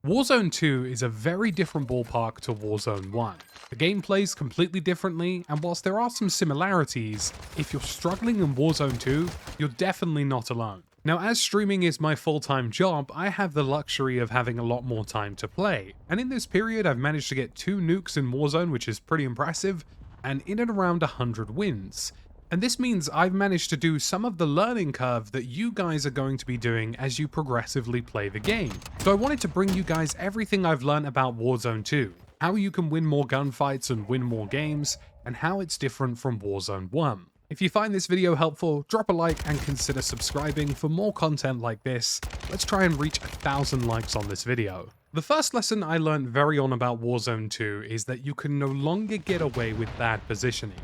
Warzone 2 is a very different ballpark to Warzone 1. The game plays completely differently, and whilst there are some similarities, if you're struggling in Warzone 2, you're definitely not alone. Now, as streaming is my full-time job, I have the luxury of having a lot more time to play, and in this period I've managed to get 2 nukes in Warzone, which is pretty impressive, and in and around 100 wins. And this means I've managed to do some of the learning curve that you guys are going to be doing as you progressively play the game. So I wanted to bring you guys everything I've learned about Warzone 2, how you can win more gunfights and win more games, and how it's different from Warzone 1. If you find this video helpful, drop a like and consider subscribing for more content like this. Let's try and reach 1,000 likes on this video. The first lesson I learned very on about Warzone 2 is that you can no longer get away with bad positioning.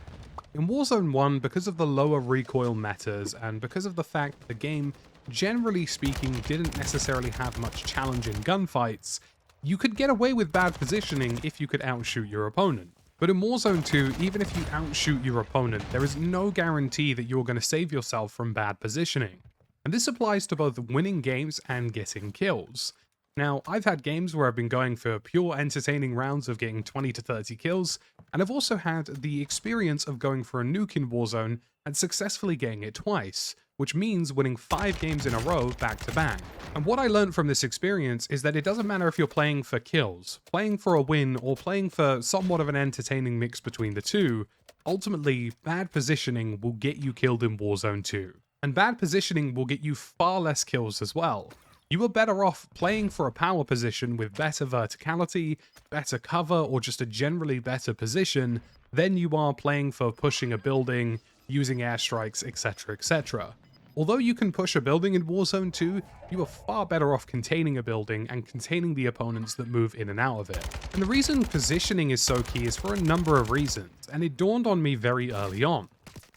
In Warzone 1, because of the lower recoil metas and because of the fact the game, generally speaking, didn't necessarily have much challenge in gunfights, you could get away with bad positioning if you could outshoot your opponent. But in Warzone 2, even if you outshoot your opponent, there is no guarantee that you're going to save yourself from bad positioning. And this applies to both winning games and getting kills. Now, I've had games where I've been going for pure entertaining rounds of getting 20 to 30 kills, and I've also had the experience of going for a nuke in Warzone and successfully getting it twice, which means winning 5 games in a row back to back. And what I learned from this experience is that it doesn't matter if you're playing for kills, playing for a win, or playing for somewhat of an entertaining mix between the two, ultimately, bad positioning will get you killed in Warzone 2. And bad positioning will get you far less kills as well. You are better off playing for a power position with better verticality, better cover, or just a generally better position than you are playing for pushing a building, using airstrikes, etc, etc. Although you can push a building in Warzone 2, you are far better off containing a building and containing the opponents that move in and out of it. And the reason positioning is so key is for a number of reasons, and it dawned on me very early on.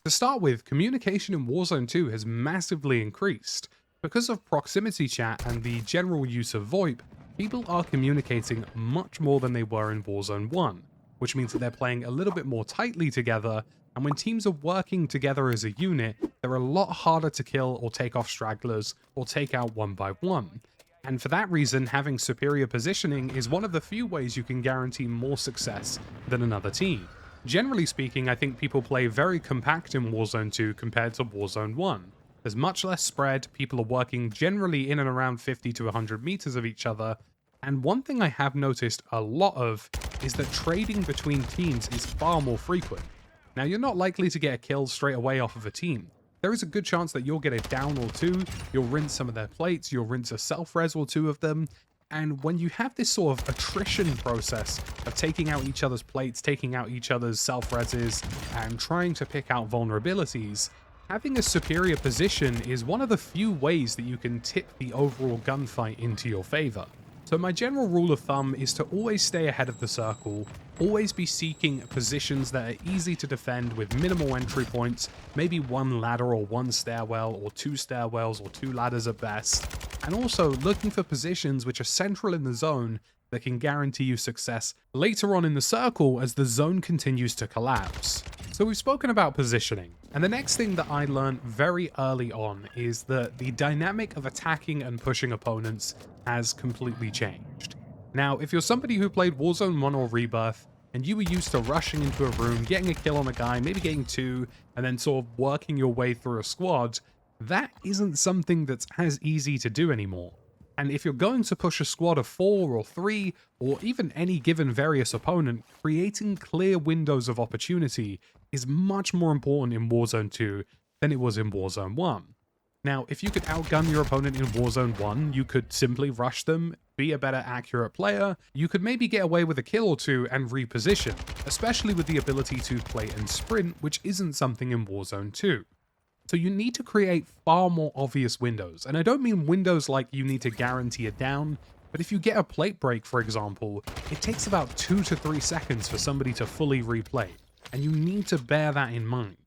To start with, communication in Warzone 2 has massively increased. Because of proximity chat and the general use of VoIP, people are communicating much more than they were in Warzone 1, which means that they're playing a little bit more tightly together, and when teams are working together as a unit, they're a lot harder to kill or take off stragglers or take out one by one. And for that reason, having superior positioning is one of the few ways you can guarantee more success than another team. Generally speaking, I think people play very compact in Warzone 2 compared to Warzone 1. There's much less spread, people are working generally in and around 50 to 100 meters of each other, and one thing I have noticed a lot of is that trading between teams is far more frequent. Now, you're not likely to get a kill straight away off of a team. There is a good chance that you'll get a down or two, you'll rinse some of their plates, you'll rinse a self-res or two of them, and when you have this sort of attrition process of taking out each other's plates, taking out each other's self-reses, and trying to pick out vulnerabilities, having a superior position is one of the few ways that you can tip the overall gunfight into your favor. So my general rule of thumb is to always stay ahead of the circle, always be seeking positions that are easy to defend with minimal entry points, maybe one ladder or one stairwell or 2 stairwells or 2 ladders at best, and also looking for positions which are central in the zone that can guarantee you success later on in the circle as the zone continues to collapse. So we've spoken about positioning, and the next thing that I learned very early on is that the dynamic of attacking and pushing opponents has completely changed. Now, if you're somebody who played Warzone 1 or Rebirth, and you were used to rushing into a room, getting a kill on a guy, maybe getting 2, and then sort of working your way through a squad, that isn't something that's as easy to do anymore. And if you're going to push a squad of 4 or 3, or even any given various opponent, creating clear windows of opportunity is much more important in Warzone 2 than it was in Warzone 1. Now, if you could outgun your opponent in Warzone 1, you could simply rush them, be a better accurate player, you could maybe get away with a kill or 2 and reposition, especially with the ability to play and sprint, which isn't something in Warzone 2. So you need to create far more obvious windows, and I don't mean windows like you need to guarantee a down, but if you get a plate break, for example, it takes about 2 to 3 seconds for somebody to fully replay, and you need to bear that in mind.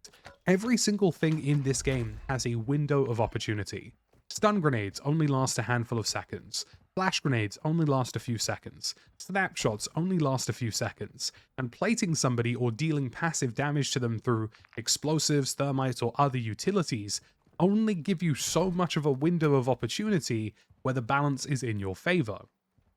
Every single thing in this game has a window of opportunity. Stun grenades only last a handful of seconds. Flash grenades only last a few seconds. Snapshots only last a few seconds. And plating somebody or dealing passive damage to them through explosives, thermites, or other utilities only give you so much of a window of opportunity where the balance is in your favor.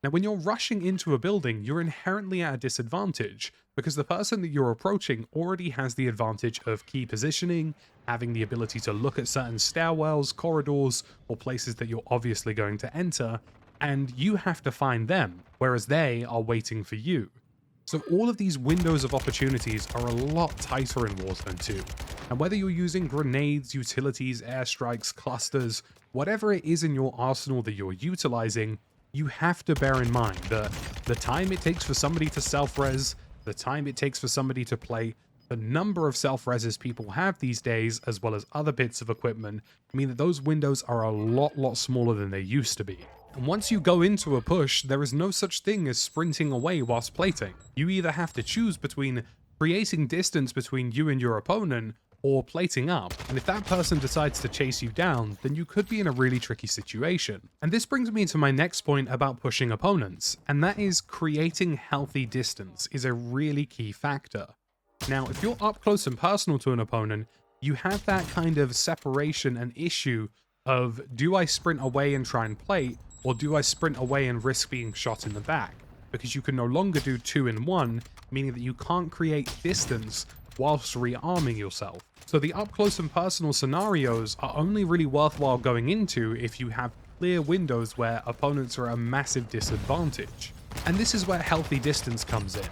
Now, when you're rushing into a building, you're inherently at a disadvantage because the person that you're approaching already has the advantage of key positioning, having the ability to look at certain stairwells, corridors, or places that you're obviously going to enter, and you have to find them, whereas they are waiting for you. So all of these windows of opportunities are a lot tighter in Warzone 2. And whether you're using grenades, utilities, airstrikes, clusters, whatever it is in your arsenal that you're utilizing, you have to bear in mind that the time it takes for somebody to self-res, the time it takes for somebody to play, the number of self-reses people have these days, as well as other bits of equipment, mean that those windows are a lot smaller than they used to be. And once you go into a push, there is no such thing as sprinting away whilst plating. You either have to choose between creating distance between you and your opponent, or plating up, and if that person decides to chase you down, then you could be in a really tricky situation. And this brings me to my next point about pushing opponents, and that is creating healthy distance is a really key factor. Now, if you're up close and personal to an opponent, you have that kind of separation and issue of, do I sprint away and try and plate, or do I sprint away and risk being shot in the back? Because you can no longer do 2 in 1, meaning that you can't create distance whilst rearming yourself. So the up close and personal scenarios are only really worthwhile going into if you have clear windows where opponents are at a massive disadvantage. And this is where healthy distance comes in.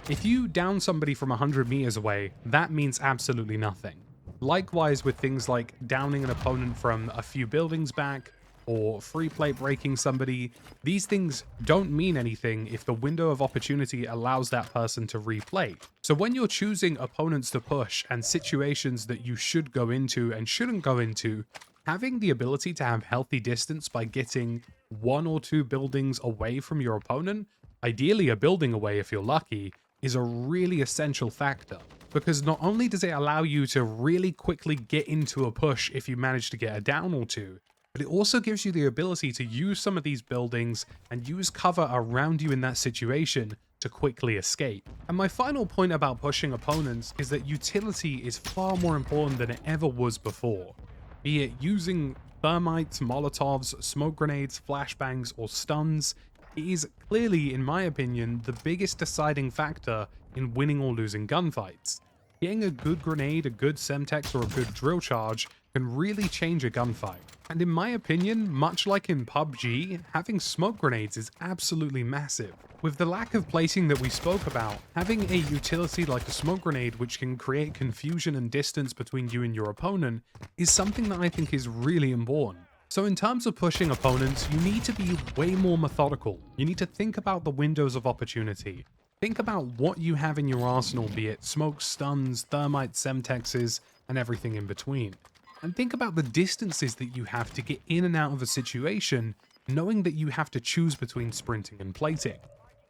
If you down somebody from 100 meters away, that means absolutely nothing. Likewise with things like downing an opponent from a few buildings back, or free plate breaking somebody, these things don't mean anything if the window of opportunity allows that person to replay. So when you're choosing opponents to push and situations that you should go into and shouldn't go into, having the ability to have healthy distance by getting 1 or 2 buildings away from your opponent, ideally a building away if you're lucky, is a really essential factor. Because not only does it allow you to really quickly get into a push if you manage to get a down or 2, but it also gives you the ability to use some of these buildings and use cover around you in that situation to quickly escape. And my final point about pushing opponents is that utility is far more important than it ever was before. Be it using thermites, molotovs, smoke grenades, flashbangs, or stuns, it is clearly, in my opinion, the biggest deciding factor in winning or losing gunfights. Getting a good grenade, a good semtex, or a good drill charge can really change a gunfight. And in my opinion, much like in PUBG, having smoke grenades is absolutely massive. With the lack of placing that we spoke about, having a utility like a smoke grenade which can create confusion and distance between you and your opponent is something that I think is really important. So in terms of pushing opponents, you need to be way more methodical. You need to think about the windows of opportunity. Think about what you have in your arsenal, be it smoke, stuns, thermite, semtexes, and everything in between. And think about the distances that you have to get in and out of a situation, knowing that you have to choose between sprinting and plating.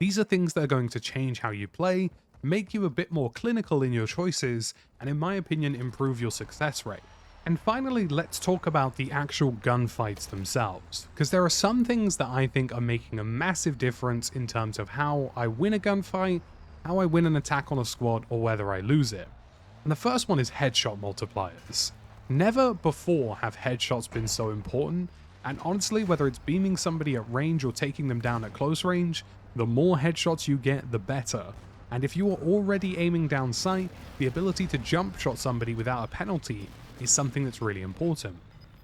These are things that are going to change how you play, make you a bit more clinical in your choices, and in my opinion, improve your success rate. And finally, let's talk about the actual gunfights themselves, because there are some things that I think are making a massive difference in terms of how I win a gunfight, how I win an attack on a squad, or whether I lose it. And the first one is headshot multipliers. Never before have headshots been so important, and honestly, whether it's beaming somebody at range or taking them down at close range, the more headshots you get, the better. And if you are already aiming down sight, the ability to jump shot somebody without a penalty is something that's really important.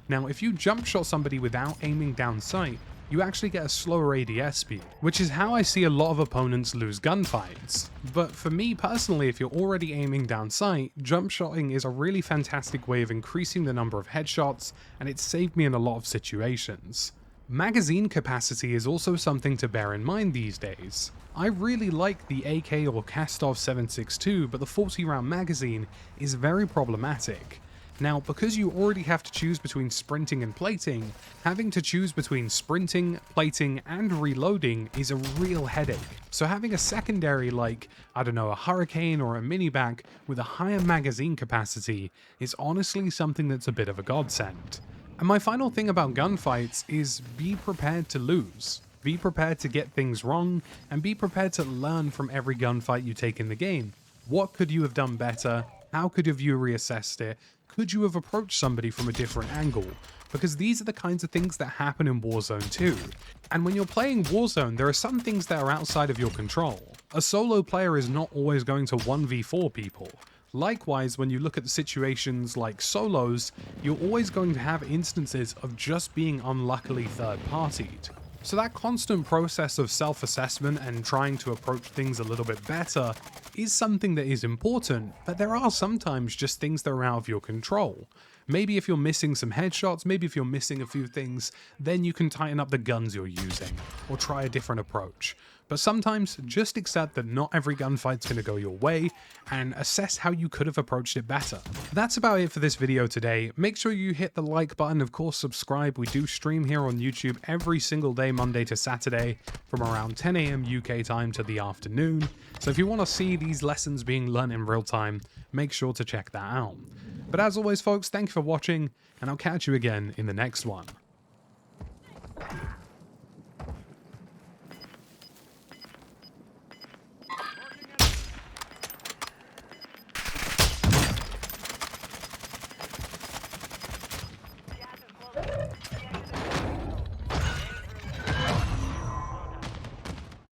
Now, if you jump shot somebody without aiming down sight, you actually get a slower ADS speed, which is how I see a lot of opponents lose gunfights. But for me personally, if you're already aiming down sight, jump shotting is a really fantastic way of increasing the number of headshots, and it's saved me in a lot of situations. Magazine capacity is also something to bear in mind these days. I really like the AK or Kastov 7.62, but the 40 round magazine is very problematic. Now, because you already have to choose between sprinting and plating, having to choose between sprinting, plating, and reloading is a real headache. So having a secondary like, I don't know, a Hurricane or a Miniback with a higher magazine capacity is honestly something that's a bit of a godsend. And my final thing about gunfights is be prepared to lose. Be prepared to get things wrong, and be prepared to learn from every gunfight you take in the game. What could you have done better? How could have you reassessed it? Could you have approached somebody from a different angle? because these are the kinds of things that happen in Warzone 2. And when you're playing Warzone, there are some things that are outside of your control. A solo player is not always going to 1v4 people. Likewise, when you look at the situations like solos, you're always going to have instances of just being unluckily third-partied. So that constant process of self-assessment and trying to approach things a little bit better is something that is important, but there are sometimes just things that are out of your control. Maybe if you're missing some headshots, maybe if you're missing a few things, then you can tighten up the guns you're using, or try a different approach. But sometimes, just accept that not every gunfight's going to go your way, and assess how you could have approached it better. That's about it for this video today. Make sure you hit the like button, of course subscribe. We do stream here on YouTube every single day, Monday to Saturday, from around 10 AM UK time to the afternoon. So if you want to see these lessons being learned in real time, make sure to check that out. But as always folks, thank you for watching, and I'll catch you again in the next one.